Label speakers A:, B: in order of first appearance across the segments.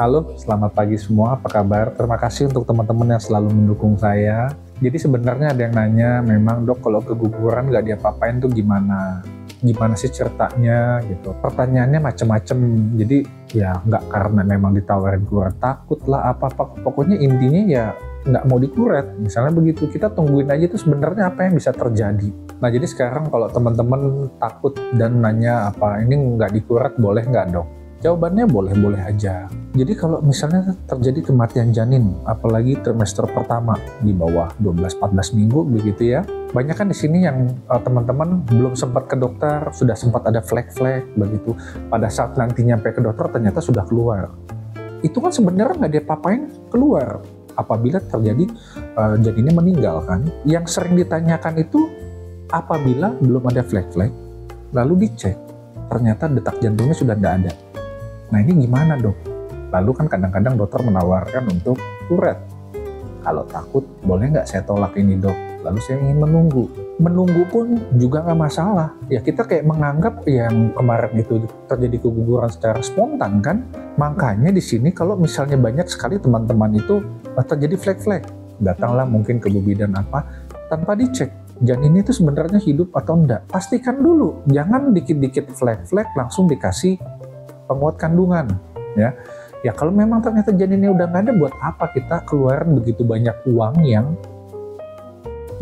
A: Halo, selamat pagi semua. Apa kabar? Terima kasih untuk teman-teman yang selalu mendukung saya. Jadi sebenarnya ada yang nanya, memang dok kalau keguguran nggak diapa-apain tuh gimana? Gimana sih ceritanya gitu? Pertanyaannya macam-macam. Jadi ya nggak karena memang ditawarin kuret takut lah apa-apa. Pokoknya intinya ya nggak mau dikuret. Misalnya begitu, kita tungguin aja tuh sebenarnya apa yang bisa terjadi. Nah jadi sekarang kalau teman-teman takut dan nanya apa ini nggak dikuret boleh nggak dok? Jawabannya boleh-boleh aja. Jadi kalau misalnya terjadi kematian janin, apalagi trimester pertama di bawah 12-14 minggu begitu ya. Banyak kan di sini yang teman-teman belum sempat ke dokter, sudah sempat ada flag-flag begitu. Pada saat nanti nyampe ke dokter ternyata sudah keluar. Itu kan sebenarnya nggak diapa-apain keluar. Apabila terjadi janinnya meninggal kan. Yang sering ditanyakan itu apabila belum ada flag-flag, lalu dicek, ternyata detak jantungnya sudah tidak ada. Nah ini gimana dok? Lalu kan kadang-kadang dokter menawarkan untuk kuret. Kalau takut, boleh nggak saya tolak ini dok? Lalu saya ingin menunggu. Menunggu pun juga nggak masalah. Ya kita kayak menganggap yang kemarin itu terjadi keguguran secara spontan kan. Makanya di sini kalau misalnya banyak sekali teman-teman itu terjadi flag-flag. Datanglah mungkin ke Bu Bidan apa, tanpa dicek. Janin itu sebenarnya hidup atau enggak. Pastikan dulu, jangan dikit-dikit flag-flag langsung dikasih penguat kandungan ya. Ya kalau memang ternyata janinnya udah nggak ada, buat apa kita keluarin begitu banyak uang yang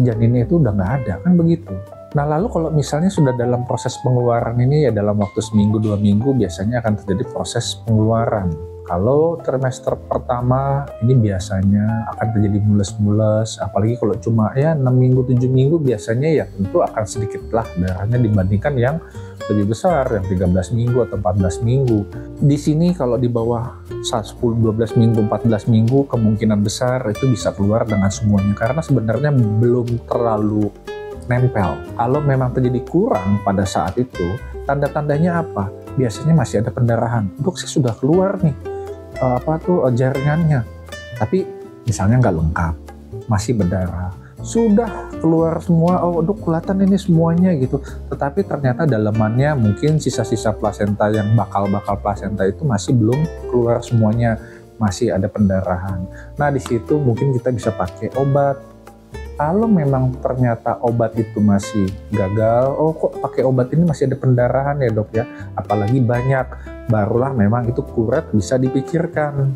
A: janinnya itu udah nggak ada kan begitu. Nah lalu kalau misalnya sudah dalam proses pengeluaran ini ya dalam waktu seminggu 2 minggu biasanya akan terjadi proses pengeluaran. Kalau trimester pertama ini biasanya akan terjadi mules-mules, apalagi kalau cuma ya 6 minggu 7 minggu biasanya ya tentu akan sedikit lah darahnya dibandingkan yang lebih besar yang 13 minggu atau 14 minggu. Di sini kalau di bawah 10, 12 minggu, 14 minggu kemungkinan besar itu bisa keluar dengan semuanya karena sebenarnya belum terlalu nempel. Kalau memang terjadi kurang pada saat itu, tanda-tandanya apa? Biasanya masih ada pendarahan. Dok, saya sudah keluar nih jaringannya, tapi misalnya nggak lengkap, masih berdarah. Sudah keluar semua, oh dok kelihatan ini semuanya gitu, tetapi ternyata dalamannya mungkin sisa-sisa plasenta yang bakal plasenta itu masih belum keluar semuanya, masih ada pendarahan. Nah di situ mungkin kita bisa pakai obat. Kalau memang ternyata obat itu masih gagal, oh kok pakai obat ini masih ada pendarahan ya dok ya, apalagi banyak, barulah memang itu kuret bisa dipikirkan.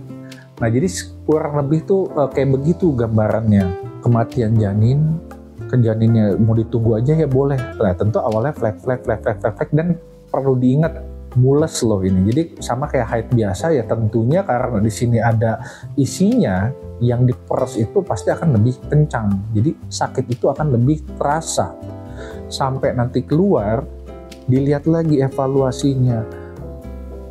A: Nah jadi kurang lebih tuh kayak begitu gambarannya. Kematian janin, ke janinnya mau ditunggu aja ya boleh. Nah tentu awalnya flag dan perlu diingat mules loh ini. Jadi sama kayak haid biasa ya tentunya karena di sini ada isinya yang diperes itu pasti akan lebih kencang. Jadi sakit itu akan lebih terasa. Sampai nanti keluar dilihat lagi evaluasinya.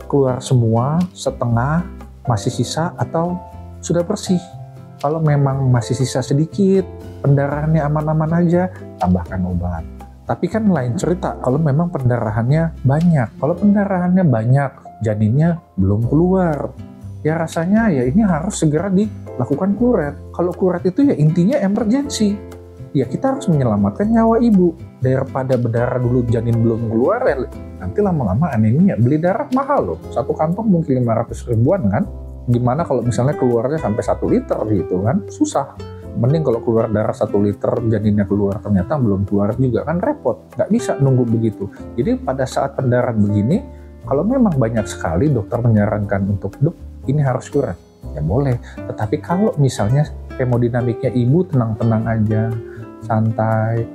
A: Keluar semua, setengah, masih sisa atau sudah bersih. Kalau memang masih sisa sedikit, pendarahannya aman-aman aja, tambahkan obat. Tapi kan lain cerita kalau memang pendarahannya banyak. Kalau pendarahannya banyak, janinnya belum keluar. Ya rasanya ya ini harus segera dilakukan kuret. Kalau kuret itu ya intinya emergensi. Ya kita harus menyelamatkan nyawa ibu. Daripada berdarah dulu janin belum keluar, ya nanti lama-lama anemia. Beli darah mahal loh. Satu kantong mungkin 500 ribuan kan. Gimana kalau misalnya keluarnya sampai 1 liter gitu kan, susah. Mending kalau keluar darah 1 liter, janinnya keluar ternyata belum keluar juga kan repot, nggak bisa nunggu begitu. Jadi pada saat pendarahan begini, kalau memang banyak sekali dokter menyarankan untuk dok ini harus kuret, ya boleh. Tetapi kalau misalnya hemodinamiknya ibu tenang-tenang aja, santai,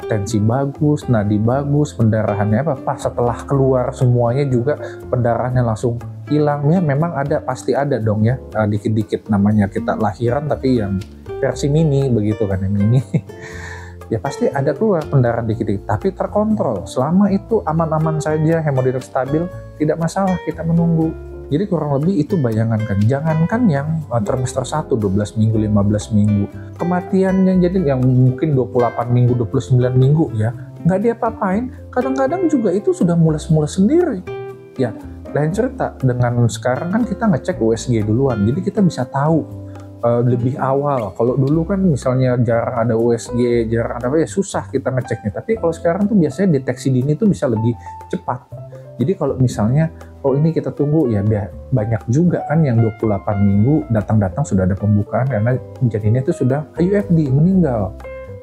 A: tensi bagus, nadi bagus, pendarahannya pas setelah keluar semuanya juga pendarahannya langsung hilangnya, memang ada, pasti ada dong ya, dikit-dikit namanya kita lahiran tapi yang versi mini begitu kan, yang mini ya pasti ada keluar pendarahan dikit-dikit tapi terkontrol, selama itu aman-aman saja, hemodinamik stabil, tidak masalah, kita menunggu. Jadi kurang lebih itu bayangankan, jangankan yang trimester 1, 12 minggu, 15 minggu, kematian yang jadi yang mungkin 28 minggu, 29 minggu ya, nggak diapa-apain, kadang-kadang juga itu sudah mules-mules sendiri ya. Lain cerita dengan sekarang kan kita ngecek USG duluan, jadi kita bisa tahu lebih awal. Kalau dulu kan misalnya jarang ada USG, jarang ada apa ya, susah kita ngeceknya. Tapi kalau sekarang tuh biasanya deteksi dini tuh bisa lebih cepat. Jadi kalau misalnya, oh ini kita tunggu ya, banyak juga kan yang 28 minggu datang-datang sudah ada pembukaan karena janinnya itu sudah IUFD, meninggal.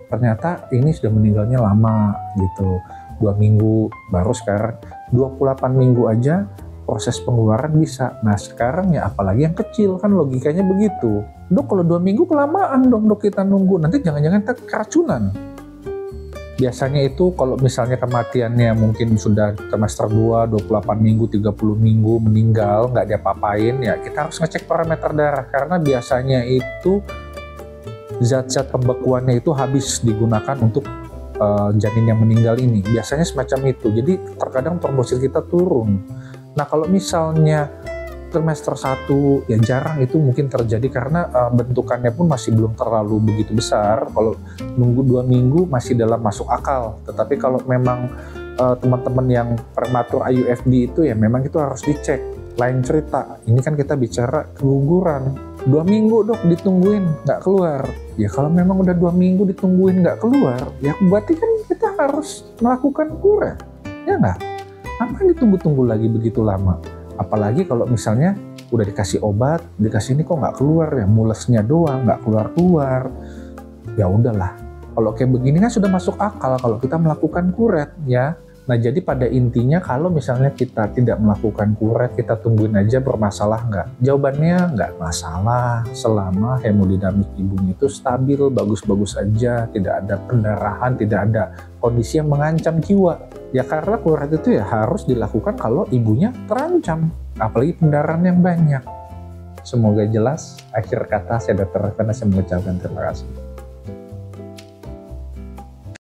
A: Ternyata ini sudah meninggalnya lama gitu, 2 minggu, baru sekarang 28 minggu aja proses pengeluaran bisa. Nah sekarang ya apalagi yang kecil, kan logikanya begitu. Dok kalau 2 minggu kelamaan dong dok kita nunggu, nanti jangan-jangan keracunan. Biasanya itu kalau misalnya kematiannya mungkin sudah trimester 2, 28 minggu, 30 minggu meninggal, nggak diapa-apain, ya kita harus ngecek parameter darah. Karena biasanya itu zat-zat pembekuannya itu habis digunakan untuk janin yang meninggal ini. Biasanya semacam itu, jadi terkadang trombosit kita turun. Nah kalau misalnya trimester 1 ya jarang itu mungkin terjadi karena bentukannya pun masih belum terlalu begitu besar. Kalau nunggu 2 minggu masih dalam masuk akal. Tetapi kalau memang teman-teman yang prematur IUFD itu ya memang itu harus dicek. Lain cerita, ini kan kita bicara keguguran. 2 minggu dok ditungguin nggak keluar. Ya kalau memang udah 2 minggu ditungguin nggak keluar, ya berarti kan kita harus melakukan kuret, ya nggak? Apa yang ditunggu-tunggu lagi begitu lama? Apalagi kalau misalnya udah dikasih obat, dikasih ini kok nggak keluar ya, mulesnya doang, nggak keluar-keluar. Ya udahlah, kalau kayak begini kan sudah masuk akal kalau kita melakukan kuret ya. Nah jadi pada intinya kalau misalnya kita tidak melakukan kuret, kita tungguin aja, bermasalah nggak? Jawabannya nggak masalah selama hemodinamik ibunya itu stabil, bagus-bagus aja, tidak ada pendarahan, tidak ada kondisi yang mengancam jiwa. Ya karena kuret itu ya harus dilakukan kalau ibunya terancam, apalagi pendarahan yang banyak. Semoga jelas. Akhir kata saya Dr. Revena, saya mengucapkan terima kasih.